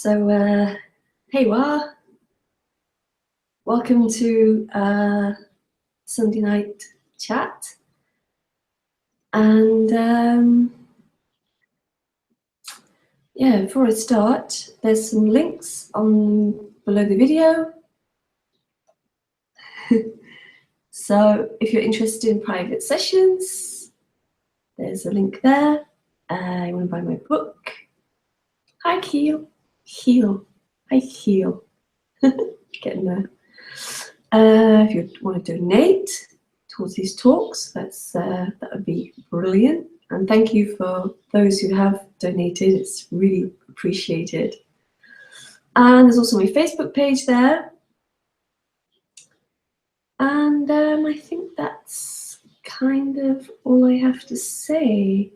So, hey, welcome to Sunday night chat. And yeah, before I start, there's some links on below the video. So, if you're interested in private sessions, there's a link there. You want to buy my book? Hi, Heel. Hi, Heel. Getting there. If you want to donate towards these talks, that would be brilliant. And thank you for those who have donated. It's really appreciated. And there's also my Facebook page there. And I think that's kind of all I have to say.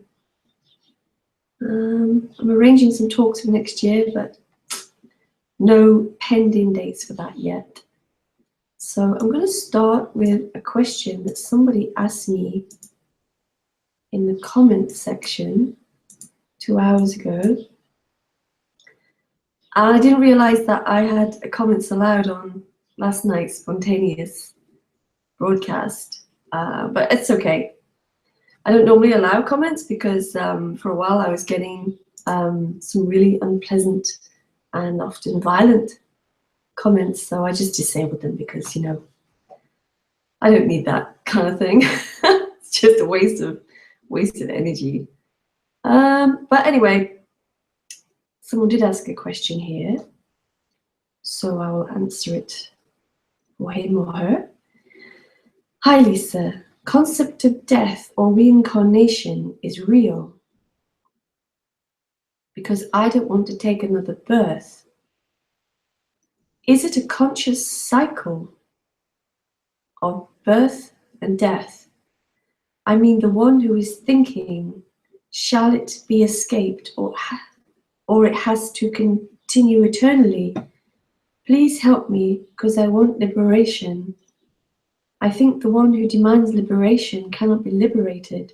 I'm arranging some talks for next year, but no pending dates for that yet. So I'm going to start with a question that somebody asked me in the comment section 2 hours ago. I didn't realize that I had comments allowed on last night's spontaneous broadcast, but it's okay. I don't normally allow comments because for a while I was getting some really unpleasant and often violent comments, so I just disabled them because, you know, I don't need that kind of thing. It's just a wasted energy. But anyway, someone did ask a question here, so I will answer it for him or her. Hi, Lisa. Concept of death or reincarnation is real because I don't want to take another birth. Is it a conscious cycle of birth and death? I mean, the one who is thinking, shall it be escaped or it has to continue eternally? Please help me because I want liberation. I think the one who demands liberation cannot be liberated.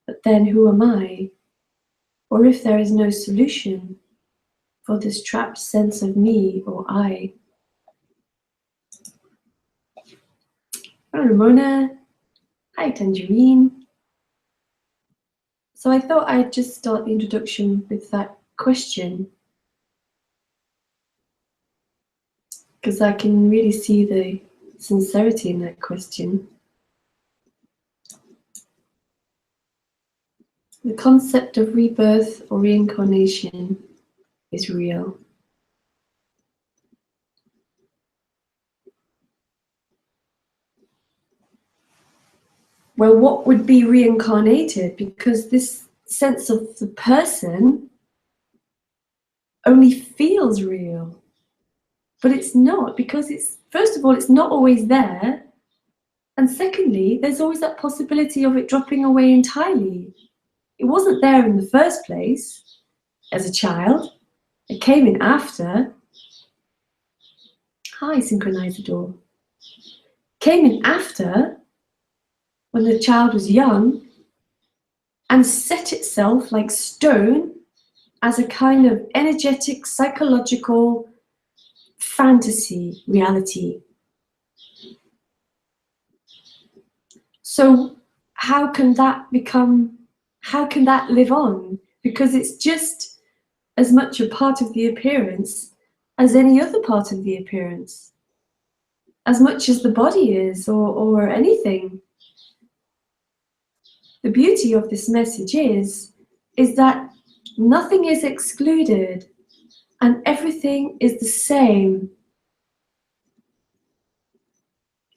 But then who am I? Or if there is no solution for this trapped sense of me or I? Hi, Ramona. Hi, Tangerine. So I thought I'd just start the introduction with that question, because I can really see the sincerity in that question. The concept of rebirth or reincarnation is real. Well, what would be reincarnated? Because this sense of the person only feels real, but it's not, because it's, first of all, it's not always there, and secondly, there's always that possibility of it dropping away entirely. It wasn't there in the first place as a child. It came in after. Hi, Synchronizador. Came in after, when the child was young, and set itself like stone as a kind of energetic, psychological fantasy reality. So how can that live on? Because it's just as much a part of the appearance as any other part of the appearance, as much as the body is, or anything. The beauty of this message is that nothing is excluded and everything is the same.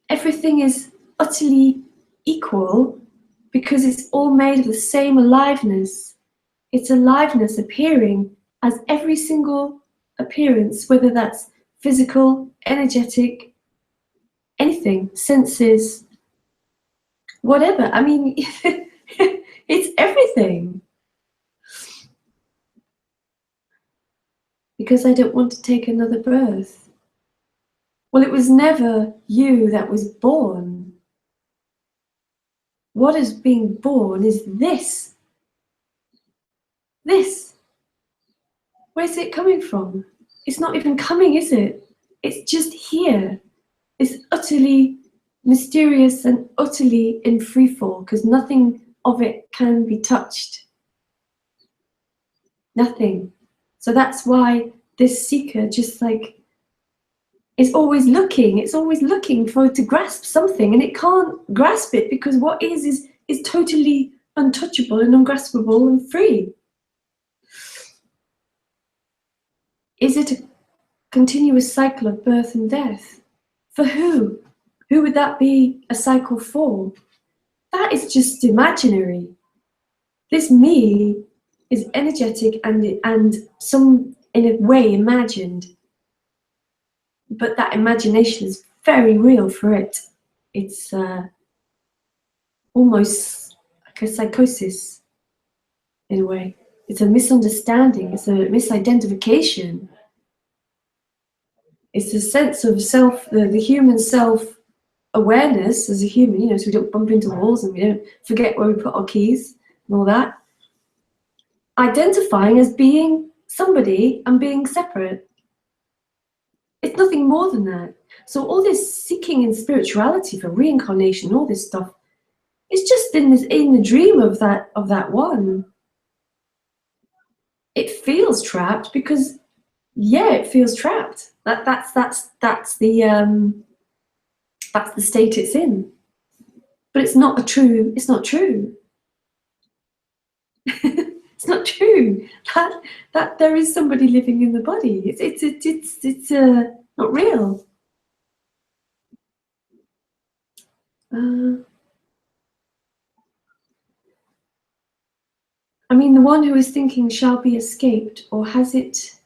Everything is utterly equal because it's all made of the same aliveness. It's aliveness appearing as every single appearance, whether that's physical, energetic, anything, senses, whatever. I mean, it's everything. Because I don't want to take another birth. Well, it was never you that was born. What is being born is this. This. Where's it coming from? It's not even coming, is it? It's just here. It's utterly mysterious and utterly in free fall because nothing of it can be touched. Nothing. So that's why this seeker just like is always looking. It's always looking for to grasp something, and it can't grasp it because what is totally untouchable and ungraspable and free. Is it a continuous cycle of birth and death? For who? Who would that be a cycle for? That is just imaginary. This me is energetic and some in a way imagined. But that imagination is very real for it. It's almost like a psychosis in a way. It's a misunderstanding. It's a misidentification. It's a sense of self, the human self-awareness as a human, you know, so we don't bump into walls and we don't forget where we put our keys and all that. Identifying as being somebody and being separate. It's nothing more than that. So all this seeking in spirituality for reincarnation, all this stuff, it's just in the dream of that one. It feels trapped because, yeah, it feels trapped. That's the state it's in. But it's not true. It's not true. It's not true that there is somebody living in the body. It's not real. I mean, the one who is thinking shall be escaped, or has it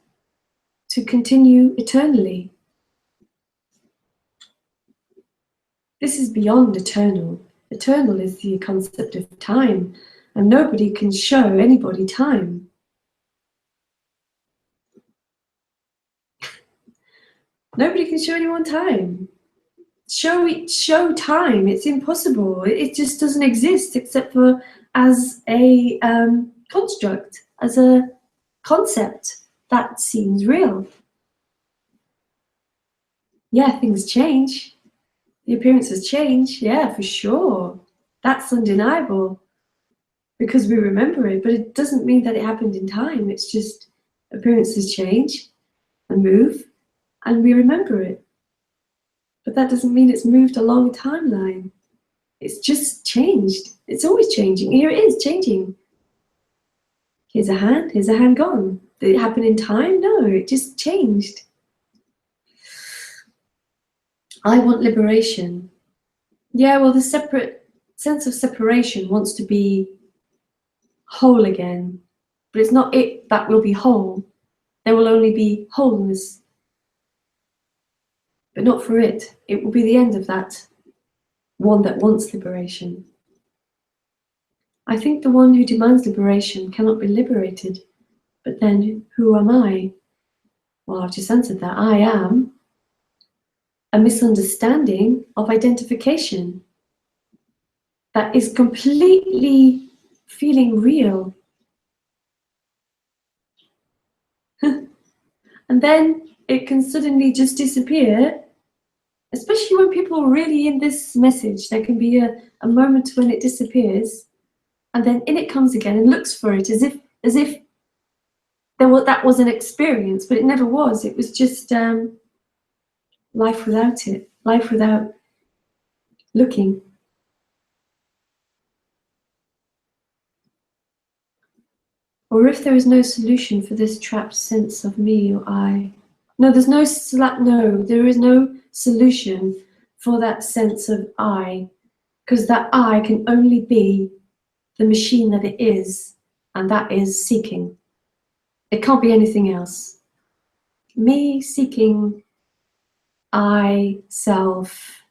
to continue eternally? This is beyond eternal. Eternal is the concept of time, and nobody can show anybody time. Nobody can show anyone time. Show time. It's impossible. It just doesn't exist except for as a construct, as a concept that seems real. Yeah, things change. The appearances change. Yeah, for sure. That's undeniable because we remember it, but it doesn't mean that it happened in time. It's just appearances change and move, and we remember it. But that doesn't mean it's moved along a timeline. It's just changed. It's always changing. Here it is, changing. Here's a hand gone. Did it happen in time? No, it just changed. I want liberation. Yeah, well, the separate sense of separation wants to be whole again. But it's not it that will be whole. There will only be wholeness. But not for it. It will be the end of that one that wants liberation. I think the one who demands liberation cannot be liberated. But then, who am I? Well, I've just answered that. I am a misunderstanding of identification that is completely feeling real. And then it can suddenly just disappear, especially when people are really in this message. There can be a moment when it disappears, and then in it comes again and looks for it as if that was an experience, but it never was. It was just life without it, life without looking. Or if there is no solution for this trapped sense of me or I. No, there is no solution for that sense of I, because that I can only be the machine that it is, and that is seeking. It can't be anything else. Me seeking, I, self,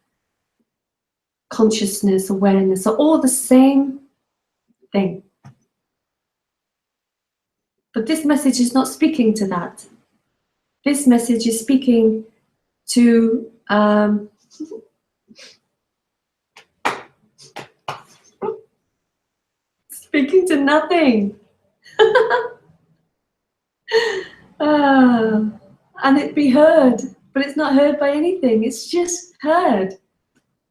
consciousness, awareness are all the same thing. But this message is not speaking to that. This message is speaking to speaking to nothing. And it be heard, but it's not heard by anything. It's just heard.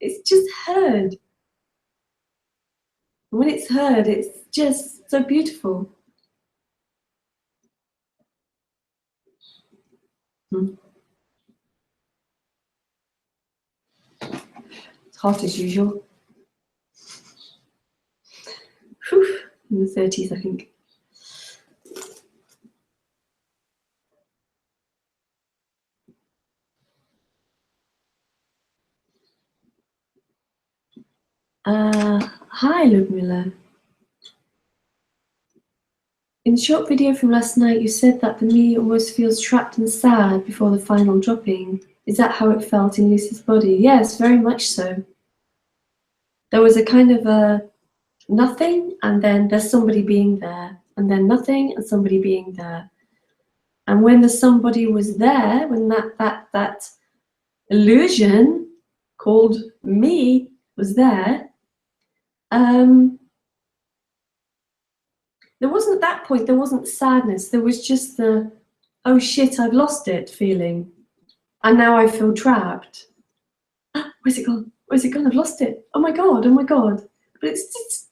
It's just heard. And when it's heard, it's just so beautiful. It's hot as usual. Whew, in the 30s, I think. Hi, Ludmilla. In the short video from last night, you said that the me almost feels trapped and sad before the final dropping. Is that how it felt in Lucy's body? Yes, very much so. There was a kind of a nothing, and then there's somebody being there, and then nothing and somebody being there. And when the somebody was there, when that illusion called me was there, there wasn't, at that point, there wasn't sadness. There was just the, oh shit, I've lost it feeling. And now I feel trapped. Where's it gone? Where's it gone? I've lost it. Oh my God, oh my God. But it's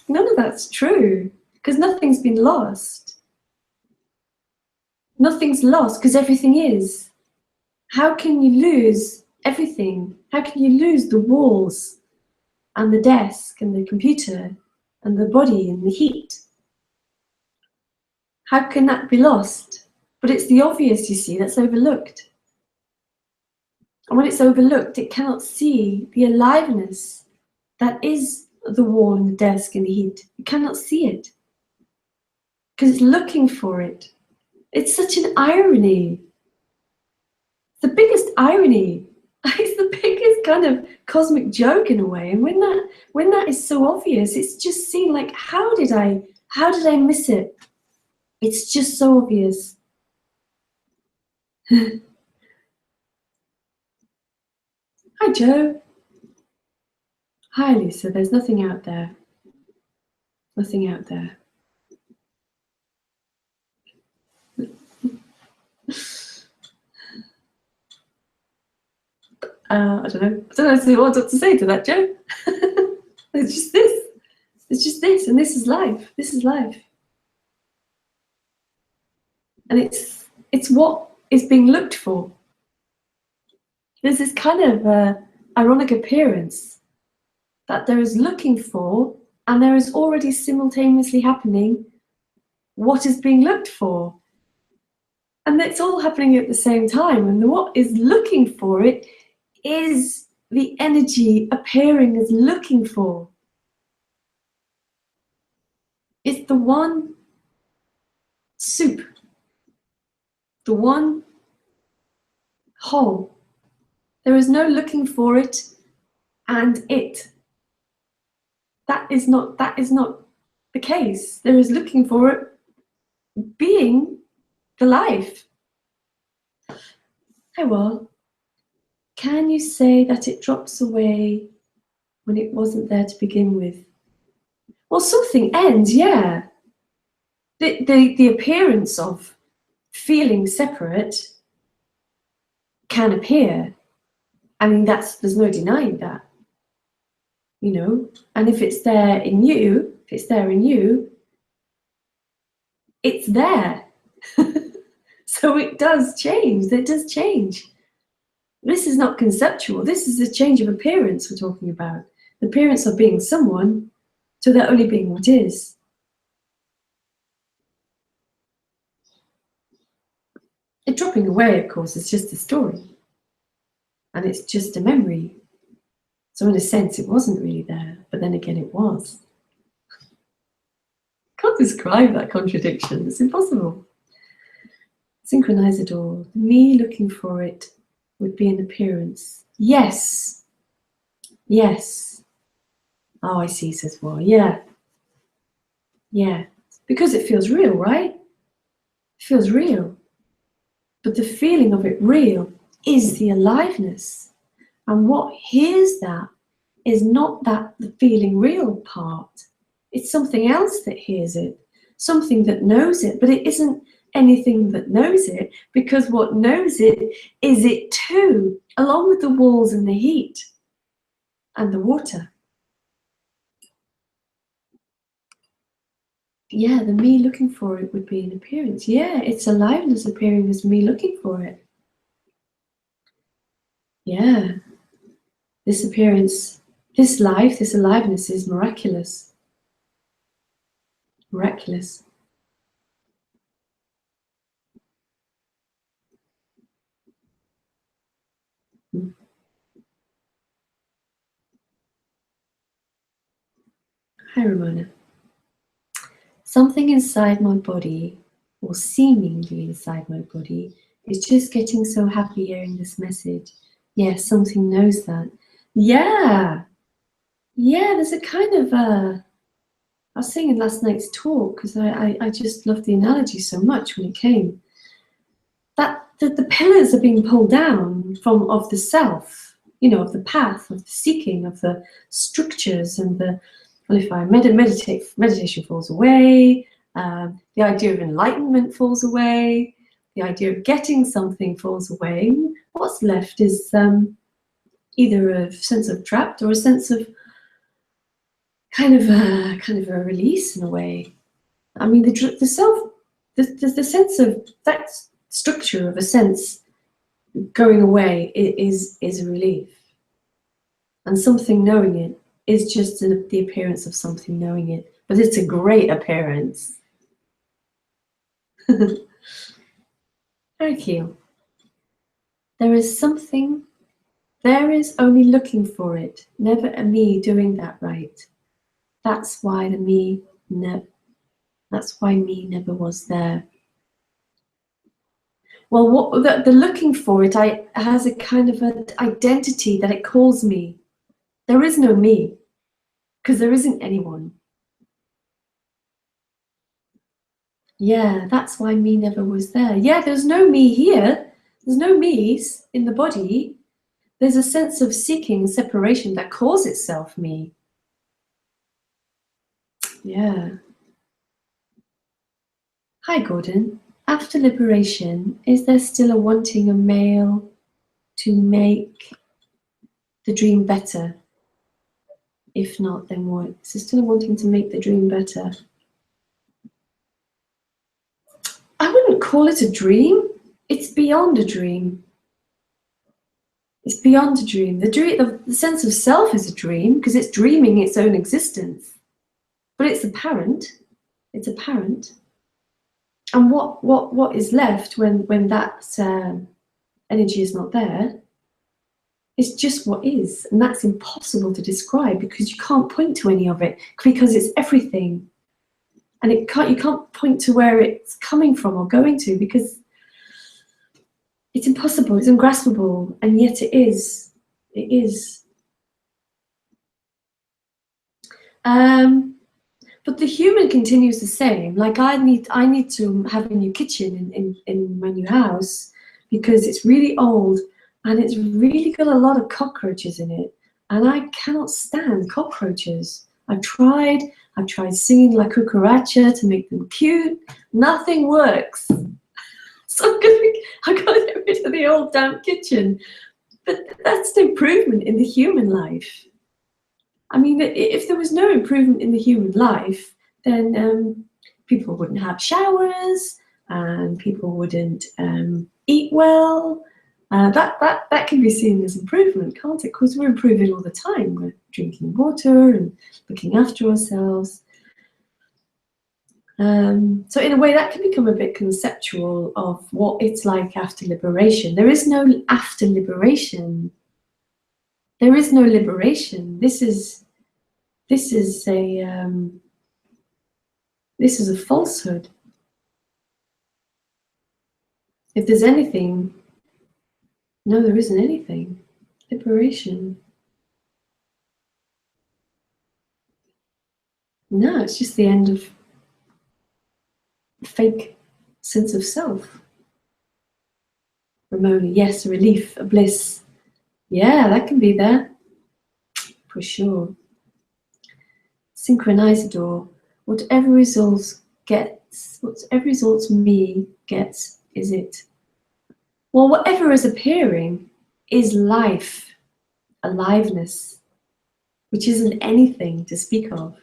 none of that's true, because nothing's been lost. Nothing's lost, because everything is. How can you lose everything? How can you lose the walls and the desk and the computer and the body and the heat? How can that be lost? But it's the obvious, you see, that's overlooked. And when it's overlooked, it cannot see the aliveness that is the wall and the desk and the heat. You cannot see it because it's looking for it. It's such an irony. The biggest irony. It's the biggest kind of cosmic joke in a way. And when that is so obvious, it's just seen like, how did I miss it? It's just so obvious. Hi, Joe. Hi, Lisa. There's nothing out there. Nothing out there. I don't know what to say to that, Joe. It's just this. It's just this, and this is life. This is life. And it's what is being looked for. There's this kind of ironic appearance that there is looking for, and there is already simultaneously happening what is being looked for. And it's all happening at the same time. And what is looking for it is the energy appearing as looking for. It's the one soup, the one whole. There is no looking for it and it. That is not the case. There is looking for it being the life. Hey, well, can you say that it drops away when it wasn't there to begin with? Well, something ends, yeah. The appearance of feeling separate can appear. I mean, there's no denying that, you know. And if it's there in you, it's there. So it does change. It does change. This is not conceptual. This is a change of appearance we're talking about. The appearance of being someone to there only being what is. It dropping away, of course, is just a story. And it's just a memory. So in a sense, it wasn't really there, but then again, it was. Can't describe that contradiction. It's impossible. Synchronizador. Me looking for it would be an appearance. Yes. Yes. Oh, I see, says War. Yeah. Yeah. Because it feels real, right? It feels real. But the feeling of it real is the aliveness. And what hears that is not that the feeling real part. It's something else that hears it, something that knows it, but it isn't anything that knows it, because what knows it is it too, along with the walls and the heat and the water. Yeah, the me looking for it would be an appearance. Yeah, it's aliveness appearing as me looking for it. Yeah, this appearance, this life, this aliveness is miraculous. Miraculous. Mm. Hi, Ramona. Something inside my body, or seemingly inside my body, is just getting so happy hearing this message. Yes, something knows that. Yeah, yeah, there's a kind of, I was saying in last night's talk, because I just loved the analogy so much when it came, that the pillars are being pulled down from of the self, you know, of the path, of the seeking, of the structures, and the, well, if I meditate, meditation falls away, the idea of enlightenment falls away, the idea of getting something falls away. What's left is either a sense of trapped or a sense of kind of a release in a way. I mean, the self, the sense of that structure of a sense going away is a relief, and something knowing it is just the appearance of something knowing it, but it's a great appearance. Thank you. There is something, there is only looking for it, never a me doing that right. That's why that's why me never was there. Well, what the looking for it has a kind of an identity that it calls me. There is no me, because there isn't anyone. Yeah, that's why me never was there. Yeah, there's no me here. There's no me's in the body. There's a sense of seeking separation that calls itself me. Yeah. Hi, Gordon. After liberation, is there still a wanting a male to make the dream better? If not, then what? Is there still a wanting to make the dream better? I wouldn't call it a dream. It's beyond a dream. It's beyond a dream. The sense of self is a dream because it's dreaming its own existence. But it's apparent. It's apparent. And what is left when that energy is not there is just what is, and that's impossible to describe because you can't point to any of it because it's everything, and you can't point to where it's coming from or going to because it's impossible, it's ungraspable, and yet it is. It is. But the human continues the same. Like I need to have a new kitchen in my new house because it's really old and it's really got a lot of cockroaches in it, and I cannot stand cockroaches. I've tried singing La Cucaracha to make them cute. Nothing works. So I'm gonna get rid of the old damp kitchen. But that's an improvement in the human life. I mean, if there was no improvement in the human life, then people wouldn't have showers and people wouldn't eat well. That can be seen as improvement, can't it? Because we're improving all the time. We're drinking water and looking after ourselves. So in a way, that can become a bit conceptual of what it's like after liberation. There is no after liberation. There is no liberation. This is a falsehood. If there's anything, no, there isn't anything. Liberation. No, it's just the end of fake sense of self. Ramona, yes, a relief, a bliss. Yeah, that can be there, for sure. Synchronizador, whatever results get every results me gets is it. Well, whatever is appearing is life, aliveness, which isn't anything to speak of.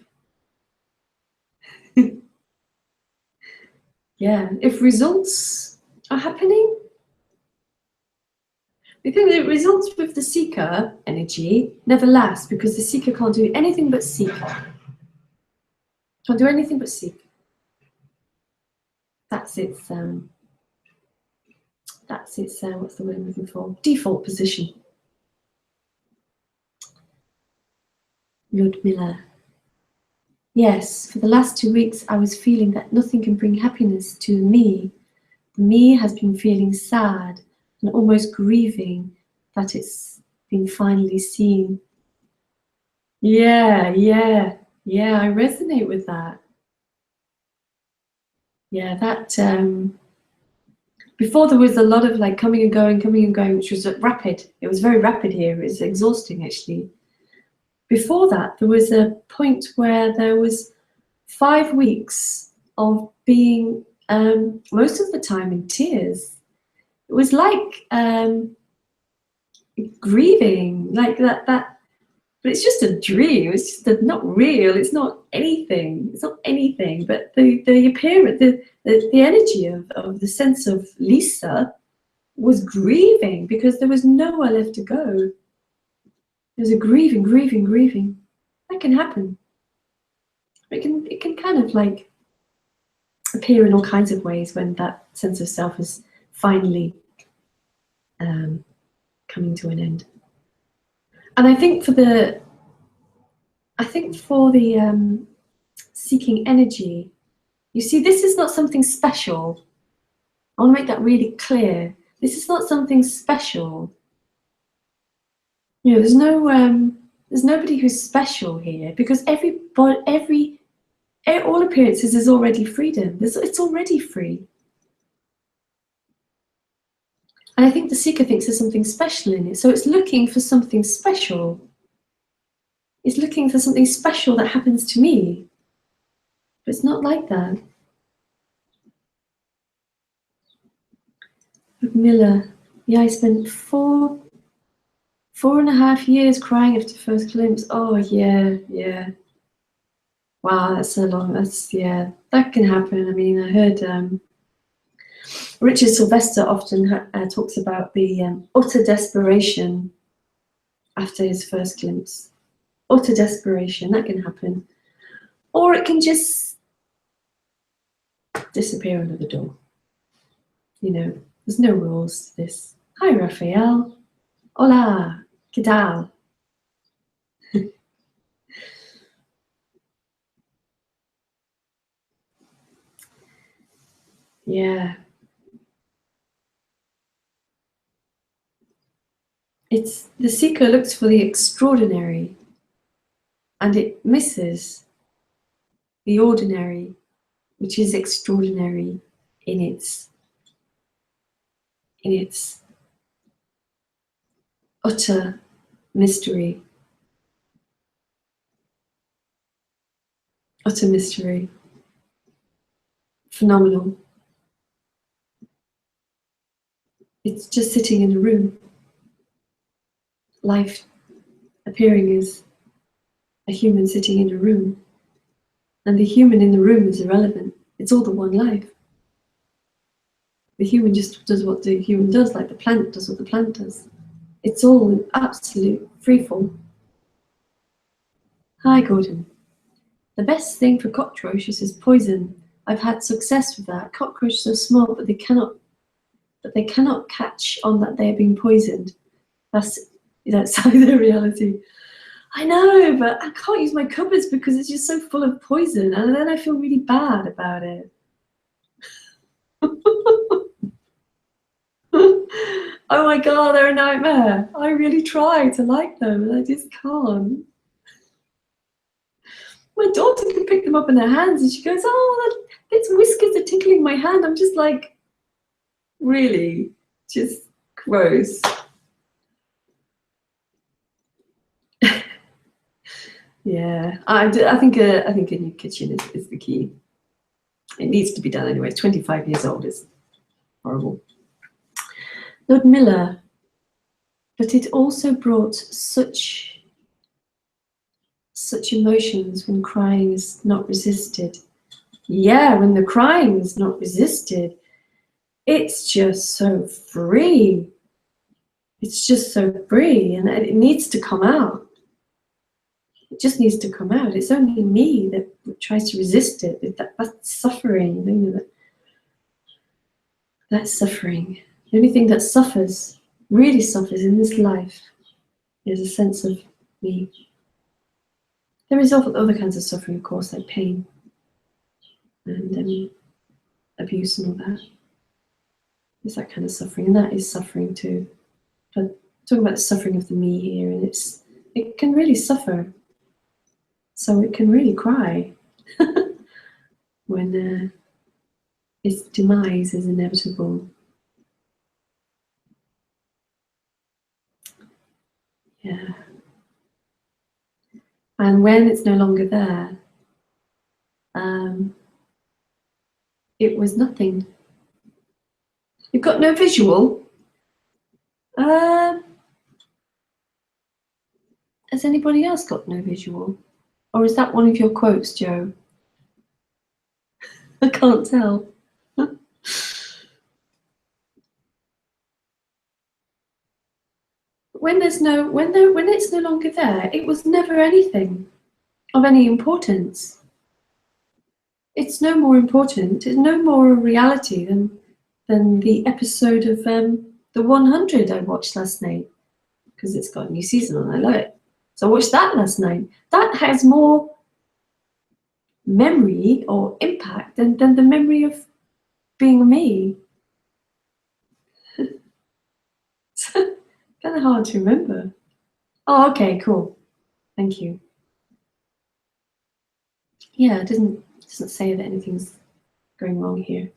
Yeah, if results are happening, we think that results with the seeker energy never last, because the seeker can't do anything but seek. Can't do anything but seek. That's its what's the word I'm looking for? Default position. Ludmilla. Yes, for the last 2 weeks I was feeling that nothing can bring happiness to me. Me has been feeling sad and almost grieving that it's been finally seen. Yeah, I resonate with that. Yeah, that before there was a lot of like coming and going, which was rapid. It was very rapid here. It was exhausting actually. Before that, there was a point where there was 5 weeks of being most of the time in tears. It was like grieving, like that. But it's just a dream. It's just not real. It's not anything. It's not anything. But the appearance, the energy of the sense of Lisa was grieving because there was nowhere left to go. There's a grieving. That can happen. It can kind of like appear in all kinds of ways when that sense of self is finally coming to an end. And I think for the seeking energy, you see, this is not something special. I want to make that really clear. This is not something special. You know, there's nobody who's special here, because all appearances is already freedom. It's already free. And I think the seeker thinks there's something special in it. So it's looking for something special. It's looking for something special that happens to me. But it's not like that. Miller. Yeah, I spent 4.5 years crying after first glimpse. Oh, yeah. Wow, that's so long. That can happen. I mean, I heard Richard Sylvester often talks about the utter desperation after his first glimpse. Utter desperation, that can happen. Or it can just disappear under the door. You know, there's no rules to this. Hi, Raphael. Hola, ¿qué tal? Yeah. It's the seeker looks for the extraordinary, and it misses the ordinary, which is extraordinary in its utter mystery. Utter mystery. Phenomenal. It's just sitting in a room. Life appearing as a human sitting in a room. And the human in the room is irrelevant. It's all the one life. The human just does what the human does, like the plant does what the plant does. It's all an absolute freefall. Hi, Gordon. The best thing for cockroaches is poison. I've had success with that. Cockroaches are small, but they cannot catch on that they are being poisoned. That's the reality. I know, but I can't use my cupboards because it's just so full of poison, and then I feel really bad about it. Oh my god, they're a nightmare. I really try to like them, and I just can't. My daughter can pick them up in her hands, and she goes, "Oh, its whiskers are tickling my hand." I'm just like, really, just gross. Yeah, I think a new kitchen is the key. It needs to be done anyway. 25 years old is horrible. Lord Miller, but it also brought such emotions when crying is not resisted. Yeah, when the crying is not resisted, it's just so free. It's just so free, and it needs to come out. It just needs to come out. It's only me that tries to resist it. That's suffering. That's suffering. The only thing that suffers, really suffers in this life, is a sense of me. There is other kinds of suffering, of course, like pain and abuse and all that. There's that kind of suffering, and that is suffering too. But talking about the suffering of the me here, and it can really suffer. So it can really cry when its demise is inevitable. Yeah. And when it's no longer there, it was nothing. You've got no visual. Has anybody else got no visual? Or is that one of your quotes, Joe? I can't tell. When it's no longer there, it was never anything of any importance. It's no more important. It's no more a reality than the episode of the 100 I watched last night, because it's got a new season on. I love it. So I watched that last night. That has more memory or impact than the memory of being me. It's kind of hard to remember. Oh, okay, cool. Thank you. Yeah, it doesn't say that anything's going wrong here.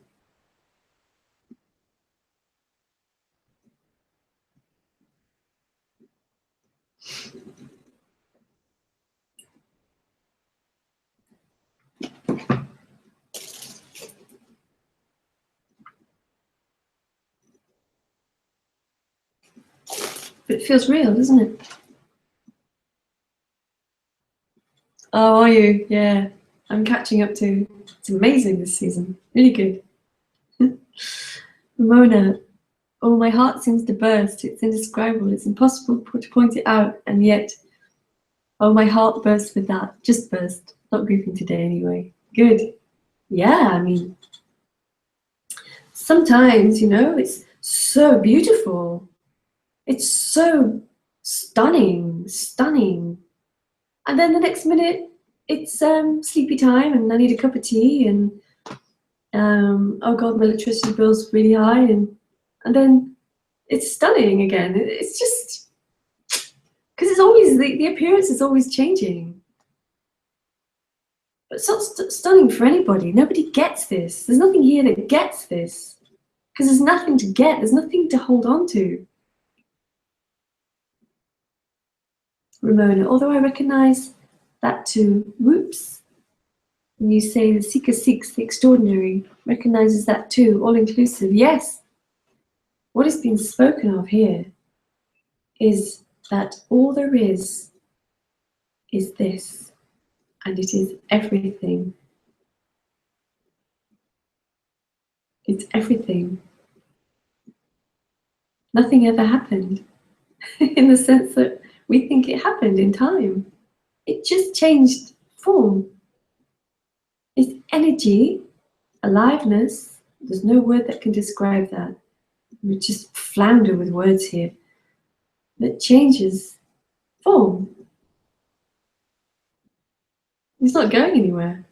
But it feels real, doesn't it? Oh, are you? Yeah. I'm catching up to. It's amazing this season. Really good. Ramona, oh, my heart seems to burst. It's indescribable. It's impossible to point it out, and yet, oh, my heart burst with that. Just burst. Not grieving today anyway. Good. Yeah, I mean, sometimes, it's so beautiful. It's so stunning. And then the next minute, it's sleepy time, and I need a cup of tea, and oh God, my electricity bill's really high, and then it's stunning again. It's just because it's always the appearance is always changing. But it's not stunning for anybody. Nobody gets this. There's nothing here that gets this, because there's nothing to get. There's nothing to hold on to. Ramona, although I recognize that too. Whoops. When you say the seeker seeks the extraordinary, recognizes that too, all inclusive. Yes. What is being spoken of here is that all there is this, and it is everything. It's everything. Nothing ever happened in the sense that we think it happened in time. It just changed form. It's energy, aliveness. There's no word that can describe that. We just flounder with words here. That changes form. It's not going anywhere.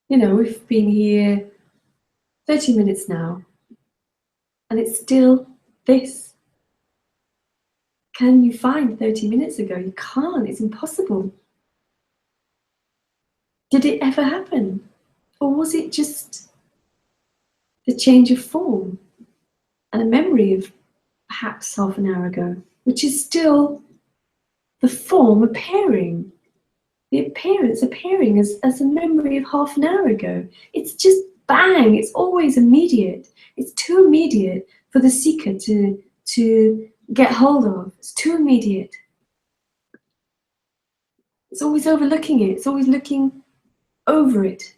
We've been here 30 minutes now, and it's still this. Can you find 30 minutes ago? You can't. It's impossible. Did it ever happen? Or was it just the change of form and a memory of perhaps half an hour ago, which is still the form appearing? The appearing as a memory of half an hour ago. It's just bang. It's always immediate. It's too immediate for the seeker to get hold of. It's too immediate. It's always overlooking it. It's always looking over it.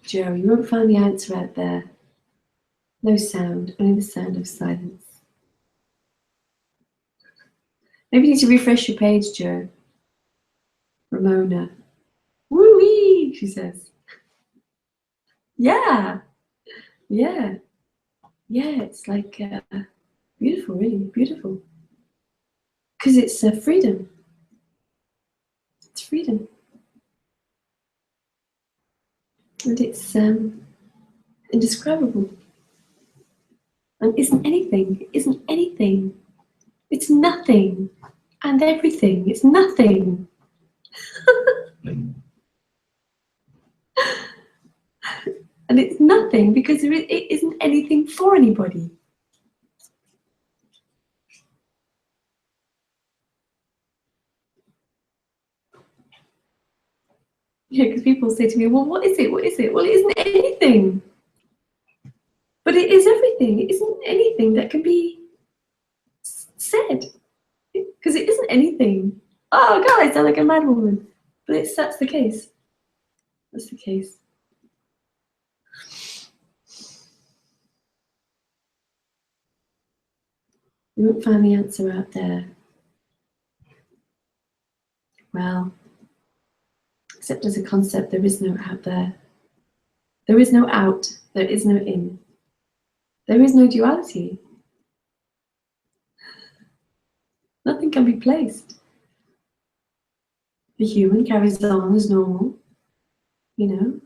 Joe, you won't find the answer out there. No sound, only the sound of silence. Maybe you need to refresh your page, Joe. Ramona. Woo-wee, she says. Yeah. Yeah. Yeah, it's like beautiful, really beautiful. Because it's freedom. It's freedom. And it's indescribable. And isn't anything. It isn't anything. It's nothing. And everything. It's nothing. And it's nothing because it isn't anything for anybody. Yeah, because people say to me, well, what is it? What is it? Well, it isn't anything. But it is everything. It isn't anything that can be said. Because it isn't anything. Oh, God, I sound like a mad woman. But that's the case. That's the case. You won't find the answer out there. Well, except as a concept, there is no out there. There is no out. There is no in. There is no duality. Nothing can be placed. The human carries on as normal, you know.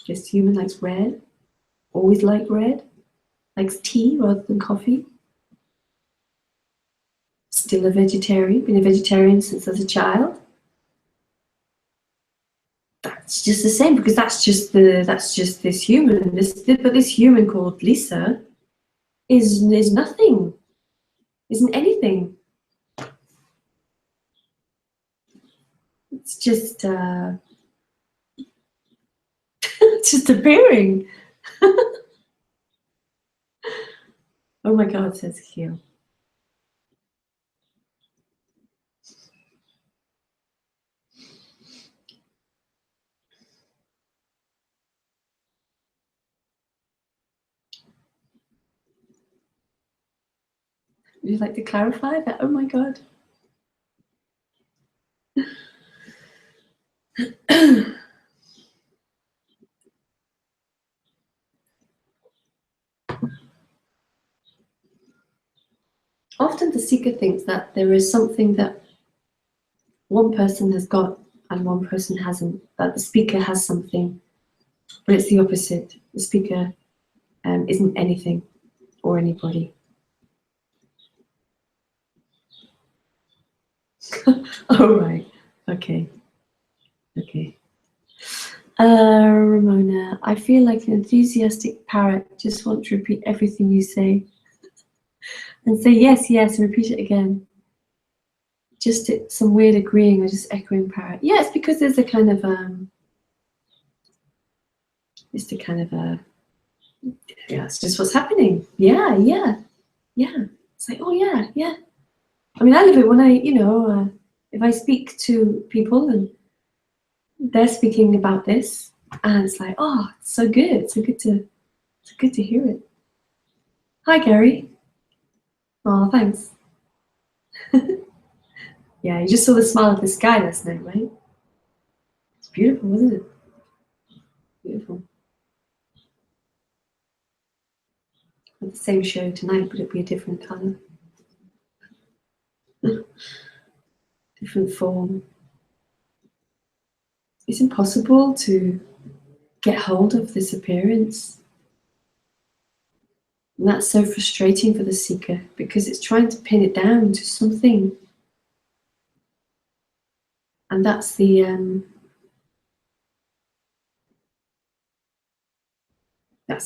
Just human likes red, always liked red, likes tea rather than coffee. Still a vegetarian, been a vegetarian since as a child. That's just the same because that's just this human. But this human called Lisa is nothing, isn't anything. It's just just appearing. Oh my God, says Keel. Would you like to clarify that? Oh my God. Often the seeker thinks that there is something that one person has got and one person hasn't, that the speaker has something, but it's the opposite. The speaker isn't anything or anybody. Oh, right. Okay. Okay. Ramona, I feel like an enthusiastic parrot. Just want to repeat everything you say. And say yes, yes, and repeat it again. Just some weird agreeing or just echoing parrot. Yeah, it's because there's a kind of yeah, it's just what's happening. Yeah, yeah, yeah. It's like, oh yeah, yeah. I mean, I love it when if I speak to people and they're speaking about this, and it's like, oh, it's so good. It's good to hear it. Hi, Gary. Oh, thanks. Yeah, you just saw the smile of the sky last night, right? It's beautiful, wasn't it? Beautiful. The same show tonight, but it'd be a different color, different form. It's impossible to get hold of this appearance. And that's so frustrating for the seeker because it's trying to pin it down to something. And that's the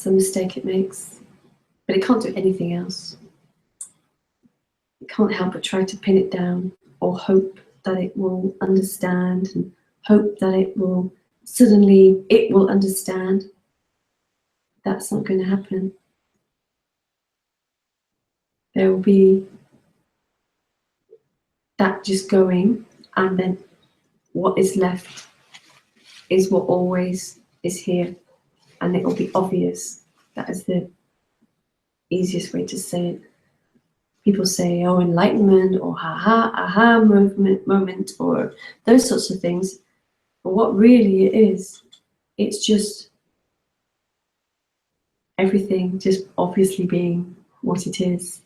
mistake it makes. But it can't do anything else. It can't help but try to pin it down or hope that it will understand and hope that it will understand. That's not going to happen. There will be that just going, and then what is left is what always is here, and it will be obvious. That is the easiest way to say it. People say, oh, enlightenment, or aha moment, or those sorts of things. But what really it is, it's just everything just obviously being what it is.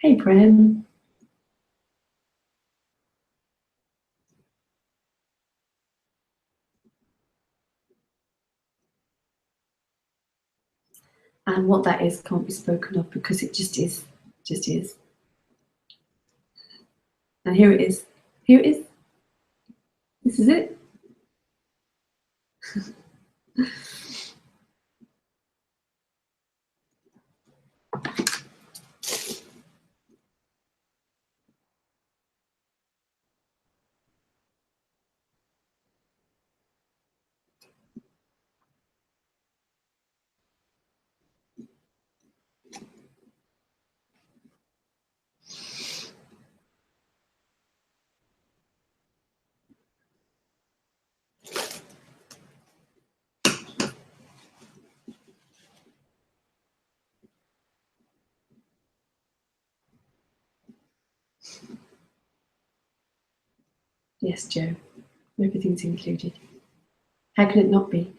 Hey, Prem. And what that is can't be spoken of because it just is. Just is. And here it is. Here it is. This is it. Yes, Joe. Everything's included. How can it not be?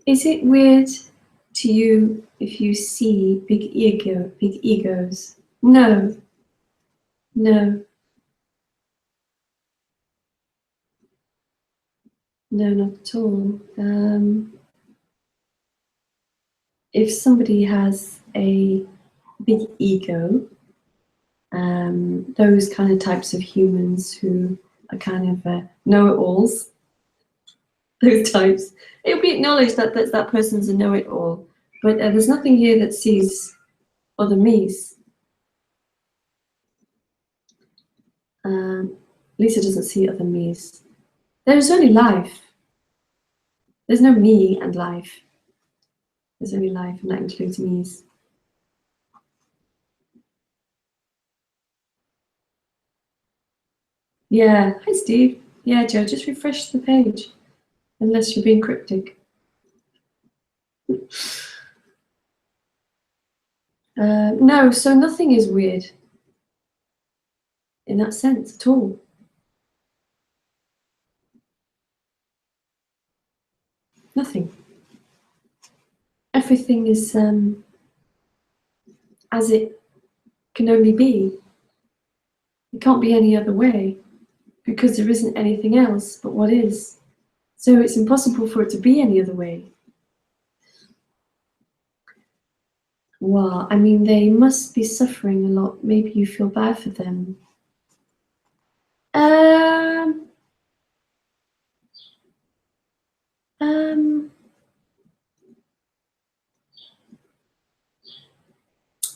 Is it weird to you if you see big egos? No. No. No, not at all. If somebody has a big ego, those kind of types of humans who are kind of know-it-alls, those types, it'll be acknowledged that that person's a know-it-all. But there's nothing here that sees other me's. Lisa doesn't see other me's. There's only life. There's no me and life. There's only life, and that includes me's. Yeah. Hi, Steve. Yeah, Joe, just refresh the page. Unless you're being cryptic. No, so nothing is weird in that sense at all. Nothing. Everything is as it can only be. It can't be any other way because there isn't anything else but what is. So it's impossible for it to be any other way. Well, I mean, they must be suffering a lot. Maybe you feel bad for them.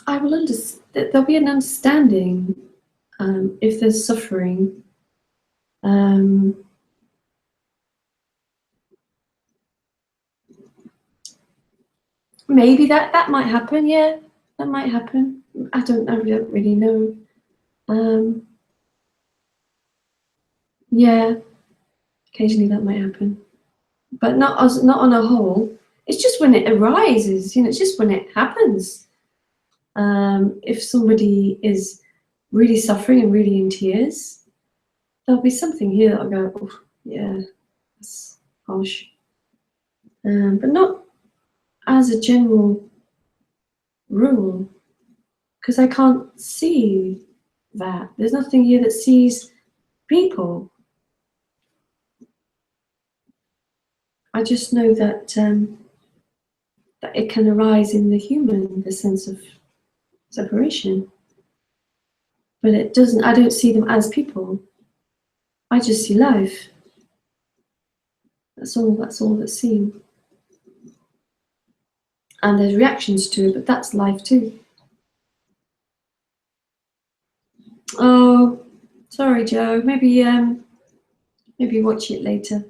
I will understand. There'll be an understanding if there's suffering. Maybe that might happen. Yeah, that might happen. I don't really know. Yeah, occasionally that might happen, but not on a whole. It's just when it arises, it's just when it happens. If somebody is really suffering and really in tears, there'll be something here that'll go, oh, yeah, that's harsh. But not as a general rule, because I can't see that. There's nothing here that sees people. I just know that that it can arise in the human, the sense of separation. But it doesn't. I don't see them as people. I just see life. That's all. That's all that's seen. And there's reactions to it, but that's life too. Oh, sorry, Joe. Maybe watch it later.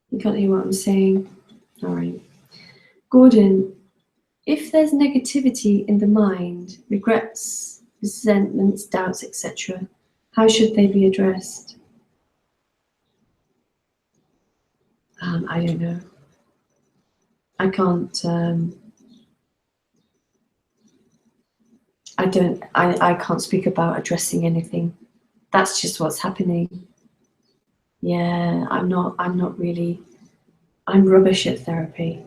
You can't hear what I'm saying. All right. Gordon, if there's negativity in the mind, regrets, resentments, doubts, etc., how should they be addressed? I don't know. I can't. I can't speak about addressing anything. That's just what's happening. Yeah, I'm not really. I'm rubbish at therapy.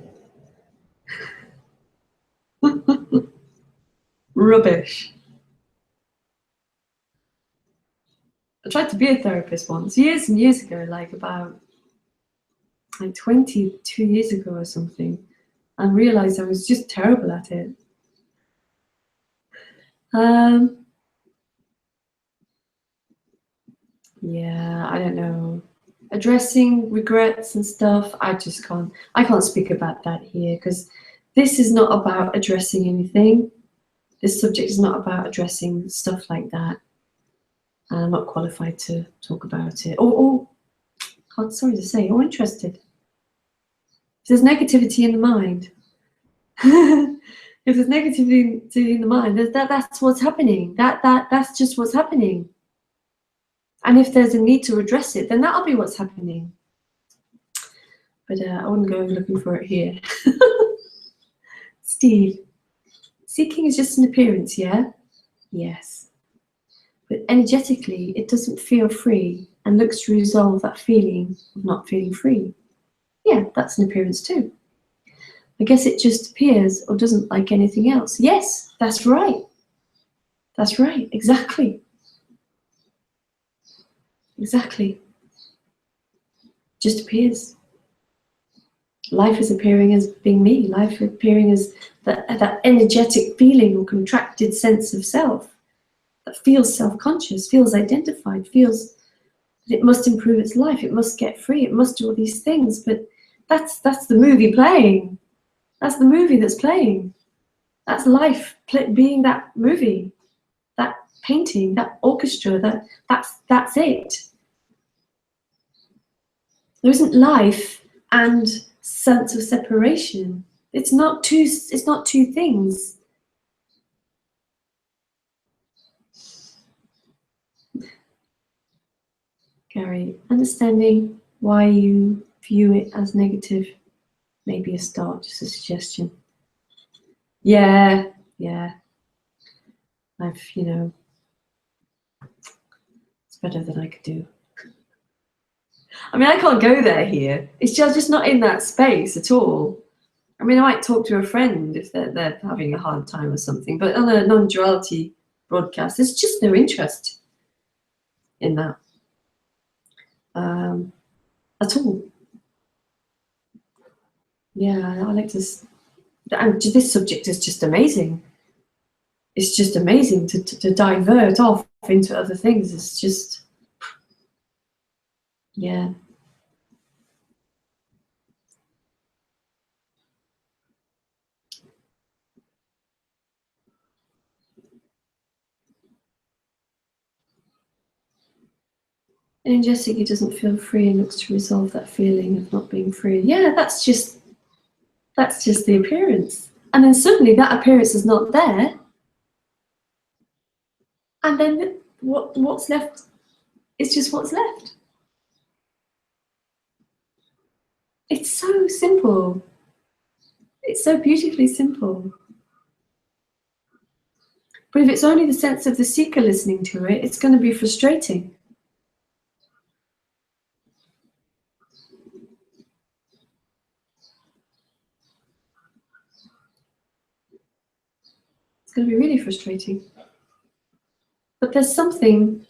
Rubbish. I tried to be a therapist once, years and years ago, like 22 years ago or something, and realized I was just terrible at it. Yeah, I don't know. Addressing regrets and stuff, I can't speak about that here, because this is not about addressing anything. This subject is not about addressing stuff like that. And I'm not qualified to talk about it. Or sorry to say, or interested. If there's negativity in the mind, if there's negativity in the mind, that's what's happening. That's just what's happening. And if there's a need to address it, then that'll be what's happening. But I wouldn't go looking for it here. Steve, seeking is just an appearance, yeah? Yes. But energetically, it doesn't feel free and looks to resolve that feeling of not feeling free. Yeah, that's an appearance too. I guess it just appears or doesn't like anything else. Yes, that's right. That's right, exactly. Exactly. Just appears. Life is appearing as being me. Life appearing as that energetic feeling or contracted sense of self that feels self-conscious, feels identified, feels that it must improve its life, it must get free, it must do all these things. But that's the movie playing. That's the movie that's playing. That's life being that movie, that painting, that orchestra. That's it. There isn't life and sense of separation. It's not two things. Gary, understanding why you view it as negative may be a start, just a suggestion. Yeah. I've, it's better than I could do. I mean, I can't go there here. It's just not in that space at all. I mean, I might talk to a friend if they're having a hard time or something, but on a non-duality broadcast, there's just no interest in that at all. Yeah, I like to. And this subject is just amazing. It's just amazing to divert off into other things. It's just, yeah. And Jessica doesn't feel free and looks to resolve that feeling of not being free. Yeah, that's just the appearance. And then suddenly that appearance is not there. And then what's left is just what's left. It's so simple. It's so beautifully simple. But if it's only the sense of the seeker listening to it, it's going to be frustrating. It's going to be really frustrating. But there's something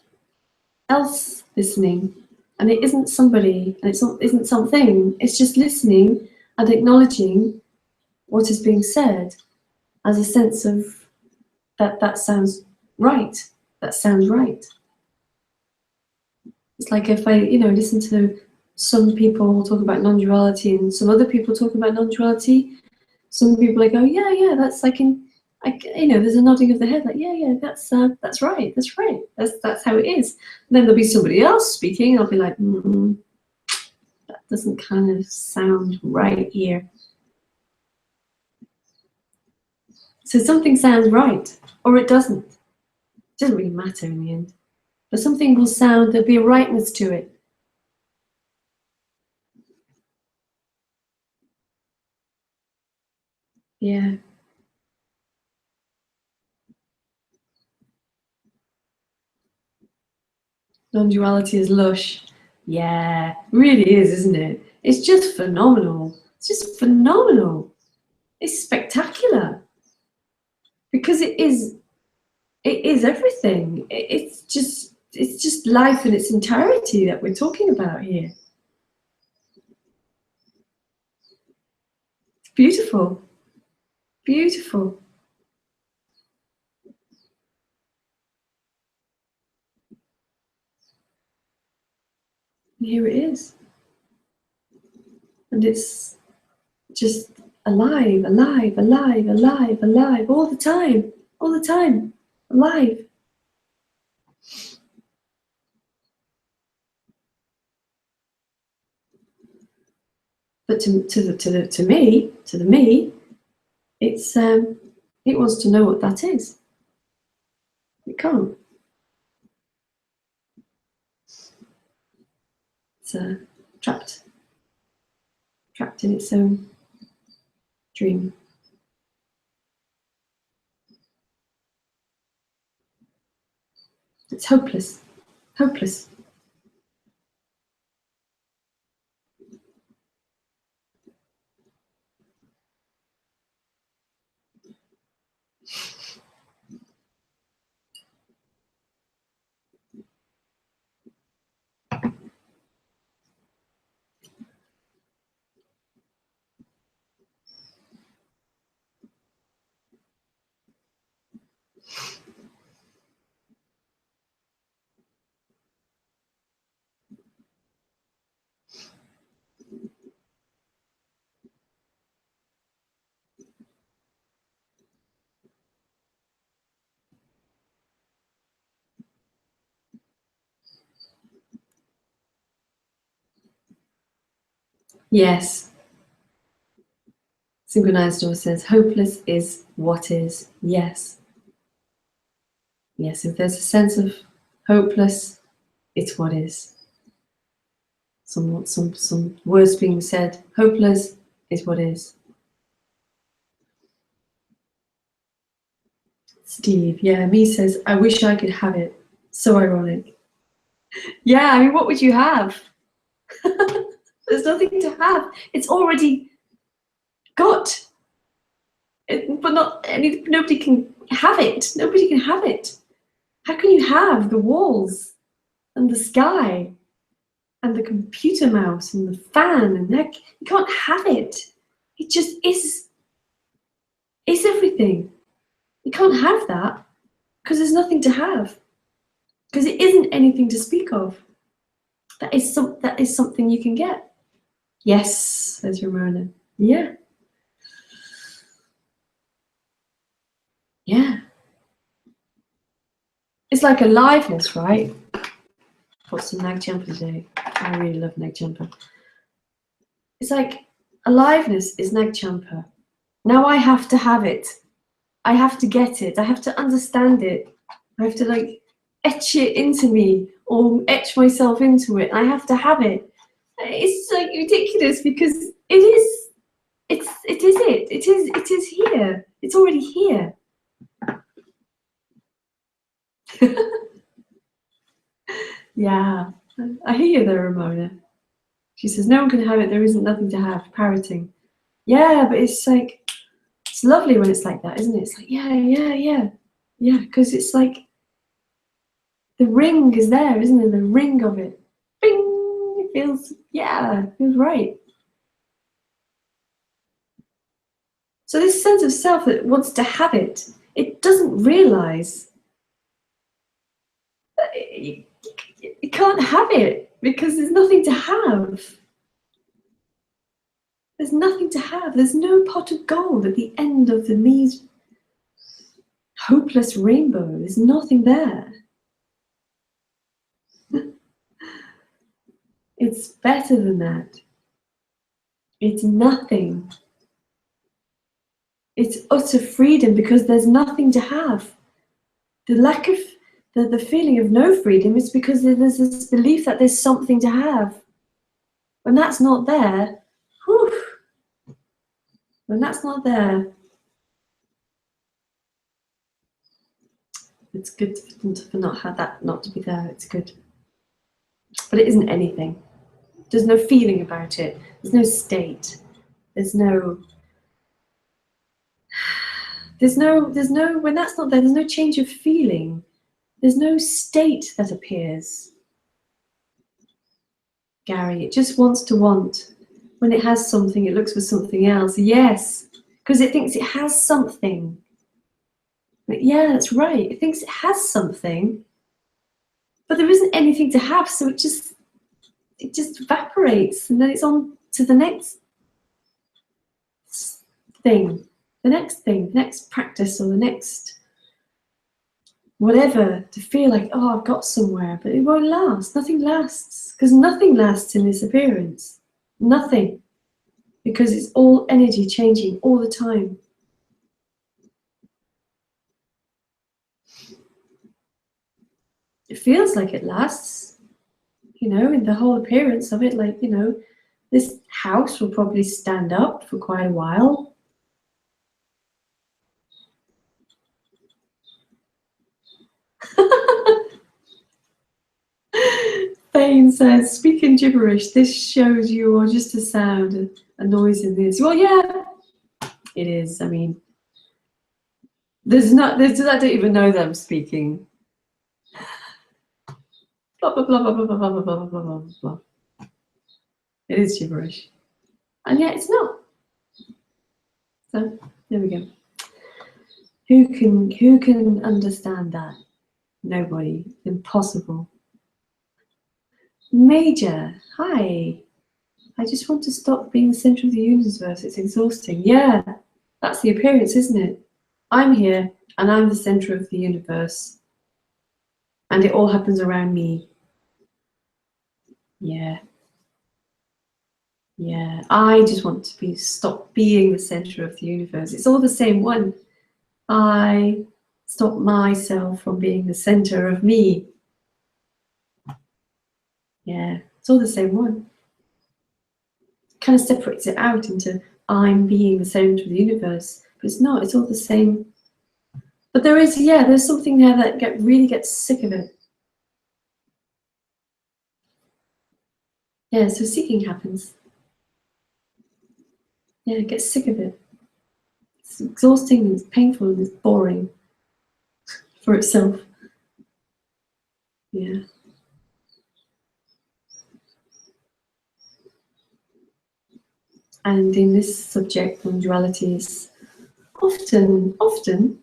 else listening, and it isn't somebody, and it isn't something. It's just listening and acknowledging what is being said as a sense of that sounds right. That sounds right. It's like if I, listen to some people talk about non-duality and some other people talk about non-duality. Some people like, oh yeah, that's like there's a nodding of the head, like yeah, that's right, that's how it is. And then there'll be somebody else speaking, and I'll be like, that doesn't kind of sound right here. So something sounds right, or it doesn't. It doesn't really matter in the end. But something will sound, there'll be a rightness to it. Yeah. Non-duality is lush. Yeah, really is, isn't it? It's just phenomenal. It's just phenomenal. It's spectacular. Because it is everything. It's just life in its entirety that we're talking about here. It's beautiful. Beautiful. And here it is. And it's just alive, alive, alive, alive, alive, all the time, alive. But to the me, it's it wants to know what that is. It can't. It's trapped in its own dream. It's hopeless. Hopeless. Yes. Synchronized door says, hopeless is what is. Yes. Yes, if there's a sense of hopeless, it's what is. Some words being said, hopeless is what is. Steve, yeah, me says, I wish I could have it. So ironic. Yeah, I mean, what would you have? There's nothing to have. It's already got. But nobody can have it. Nobody can have it. How can you have the walls and the sky and the computer mouse and the fan and that? You can't have it. It just is everything. You can't have that because there's nothing to have. Because it isn't anything to speak of. That is something you can get. Yes, says Ramona. Yeah. Yeah. It's like aliveness, right? Put some nag jumper today. I really love nag jumper. It's like aliveness is nag jumper. Now I have to have it. I have to get it. I have to understand it. I have to like etch it into me or etch myself into it. I have to have it. It's like ridiculous because it is. It is here. It's already here. Yeah, I hear you there, Ramona. She says, no one can have it, there isn't nothing to have, parroting. Yeah, but it's like, it's lovely when it's like that, isn't it? It's like, yeah, because it's like, the ring is there, isn't it? The ring of it. Bing! It feels right. So this sense of self that wants to have it, it doesn't realize that it you can't have it because there's nothing to have. There's nothing to have. There's no pot of gold at the end of the hopeless rainbow. There's nothing there. It's better than that. It's nothing. It's utter freedom because there's nothing to have. The lack of the feeling of no freedom is because there's this belief that there's something to have. When that's not there, whew, when that's not there, it's good for not have that, not to be there. It's good. But it isn't anything. There's no feeling about it. There's no state. There's no, when that's not there, there's no change of feeling. There's no state that appears. Gary, it just wants to want. When it has something, it looks for something else. Yes, because it thinks it has something. But yeah, that's right. It thinks it has something, but there isn't anything to have, so it just evaporates, and then it's on to the next thing, the next practice, or the next whatever, to feel like, oh, I've got somewhere, but it won't last. Nothing lasts, because nothing lasts in this appearance. Nothing, because it's all energy changing all the time. It feels like it lasts, in the whole appearance of it, like, this house will probably stand up for quite a while. Thane says, speaking gibberish, this shows you are just a sound, a noise in this. Well, yeah, it is. I mean, I don't even know them speaking. Blah, blah, blah, blah, blah, blah, blah, blah, blah, blah, blah. It is gibberish. And yet it's not. So, there we go. Who can understand that? Nobody. Impossible. Major, hi. I just want to stop being the center of the universe. It's exhausting. Yeah, that's the appearance, isn't it? I'm here, and I'm the center of the universe. And it all happens around me. Yeah. Yeah, I just want to stop being the center of the universe. It's all the same one. I stop myself from being the center of me. Yeah, it's all the same one. Kind of separates it out into I'm being the center of the universe, but it's not. It's all the same. But there's something there that really gets sick of it. Yeah, so seeking happens. Yeah, it gets sick of it. It's exhausting and it's painful and it's boring for itself. Yeah. And in this subject on dualities, often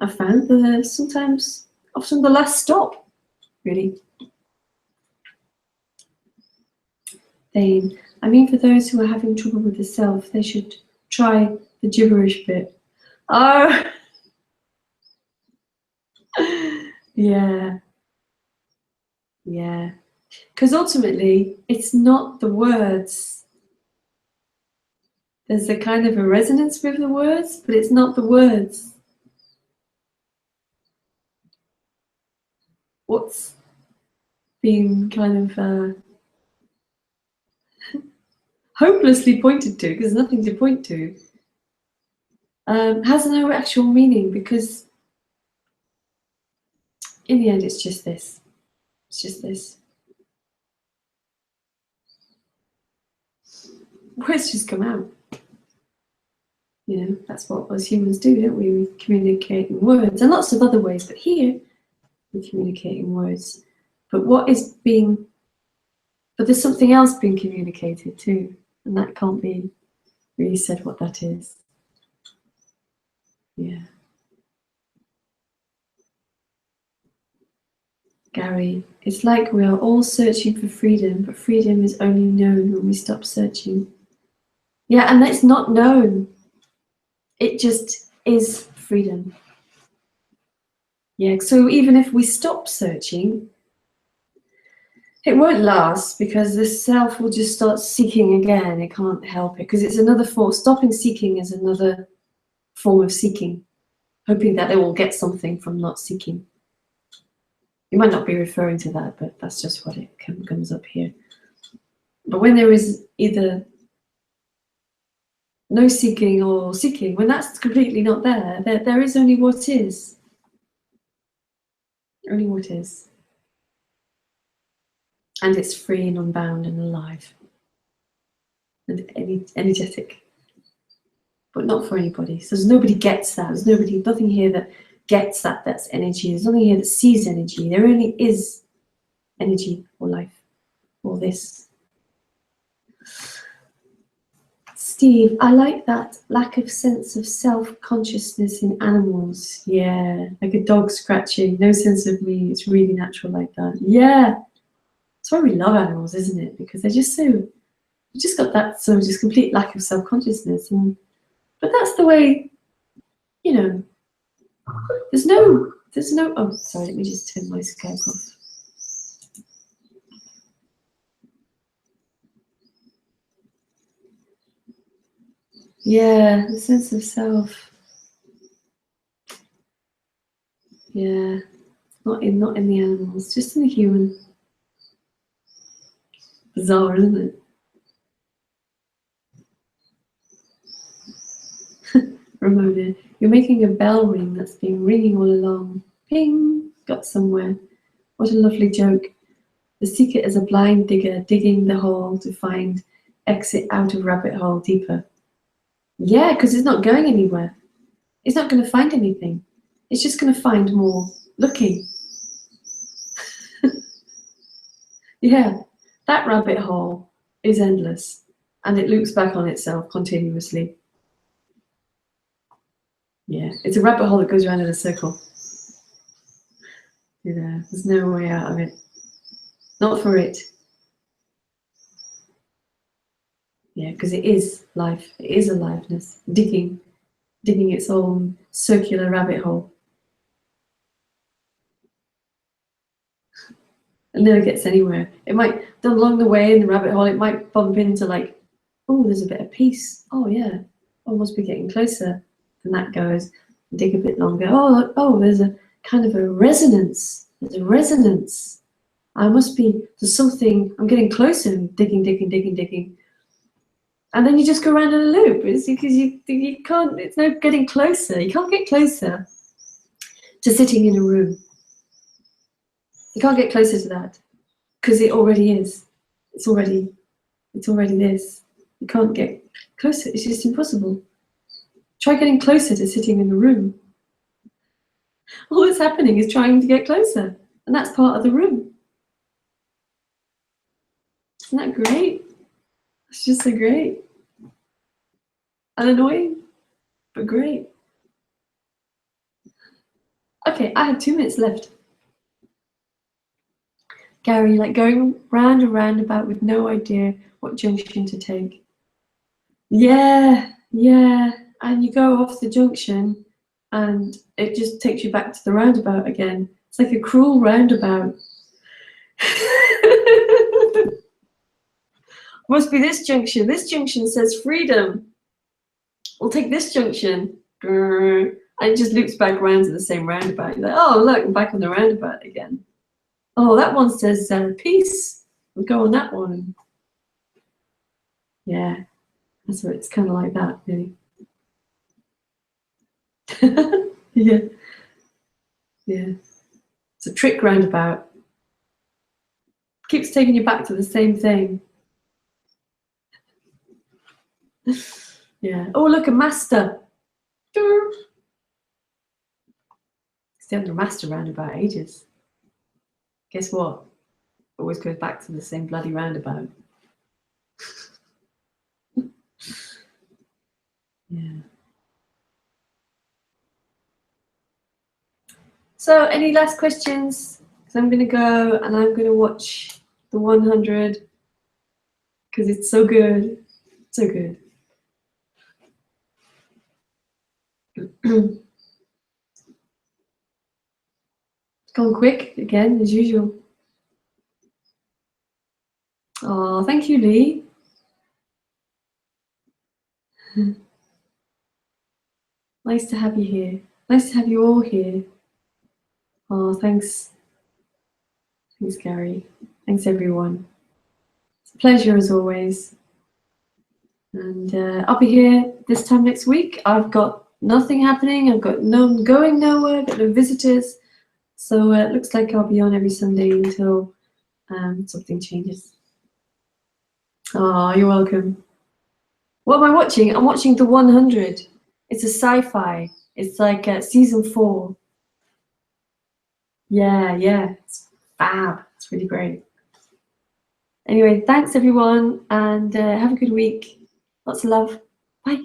I found that they're often the last stop, really. I mean, for those who are having trouble with the self, they should try the gibberish bit. Oh, yeah. Yeah. Because ultimately, it's not the words. There's a kind of a resonance with the words, but it's not the words. What's being kind of hopelessly pointed to, because there's nothing to point to, has no actual meaning, because in the end it's just this. It's just this. Words just come out. That's what us humans do, don't we? We communicate in words, and lots of other ways, but here we communicate in words. But there's something else being communicated too, and that can't be really said what that is. Yeah. Gary, it's like we are all searching for freedom, but freedom is only known when we stop searching. Yeah, and it's not known. It just is freedom. Yeah, so even if we stop searching, it won't last, because the self will just start seeking again. It can't help it, because it's another form. Stopping seeking is another form of seeking, hoping that it will get something from not seeking. You might not be referring to that, but that's just what it comes up here. But when there is either no seeking or seeking, when that's completely not there, there is only what is. Only what is. And it's free and unbound and alive. And energetic. But not for anybody. So nobody gets that. There's nothing here that gets that. That's energy. There's nothing here that sees energy. There only is energy or life or this. Steve, I like that lack of sense of self-consciousness in animals. Yeah, like a dog scratching, no sense of me. It's really natural like that. Yeah, that's why we love animals, isn't it? Because they're just so, we just got that sort of just complete lack of self-consciousness. But that's the way, you know, there's no, oh, sorry, let me just turn my Skype off. Yeah, the sense of self. Yeah, not in the animals, just in the human. Bizarre, isn't it? Ramona, you're making a bell ring that's been ringing all along. Ping, got somewhere. What a lovely joke. The seeker is a blind digger digging the hole to find exit out of rabbit hole deeper. Yeah, because it's not going anywhere. It's not going to find anything. It's just going to find more looking. Yeah, that rabbit hole is endless, and it loops back on itself continuously. Yeah, it's a rabbit hole that goes around in a circle. Yeah, there's no way out of it. Not for it. Yeah, because it is life. It is aliveness. Digging its own circular rabbit hole. It never gets anywhere. It might, along the way in the rabbit hole, it might bump into like, oh, there's a bit of peace. Oh yeah, oh, must be getting closer. And that goes, dig a bit longer. Oh, there's a kind of a resonance. There's a resonance. There's something, I'm getting closer, digging. And then you just go around in a loop. It's because you can't, it's no getting closer. You can't get closer to sitting in a room. You can't get closer to that because it already is. It's already this. You can't get closer. It's just impossible. Try getting closer to sitting in a room. All that's happening is trying to get closer, and that's part of the room. Isn't that great? It's just so great. And annoying, but great. Okay, I have 2 minutes left. Gary, like going round and round about with no idea what junction to take. Yeah, and you go off the junction and it just takes you back to the roundabout again. It's like a cruel roundabout. Must be this junction. This junction says freedom. We'll take this junction. And it just loops back around to the same roundabout. You're like, oh, look, I'm back on the roundabout again. Oh, that one says peace. We'll go on that one. Yeah, that's what it's kind of like that, really. Yeah. It's a trick roundabout. Keeps taking you back to the same thing. Yeah. Oh, look, a master. Stay on the master roundabout ages. Guess what? Always goes back to the same bloody roundabout. Yeah. So, any last questions? So I'm going to go and I'm going to watch the 100 because it's so good. So good. It's gone quick again, as usual. Oh, thank you, Lee. Nice to have you here. Nice to have you all here. Oh, thanks. Thanks, Gary. Thanks, everyone. It's a pleasure as always. And I'll be here this time next week. I've got nothing happening. I've got going nowhere, got no visitors. So it looks like I'll be on every Sunday until something changes. Oh, you're welcome. What am I watching? I'm watching The 100. It's a sci-fi. It's like season 4. Yeah, it's fab. It's really great. Anyway, thanks everyone, and have a good week. Lots of love. Bye.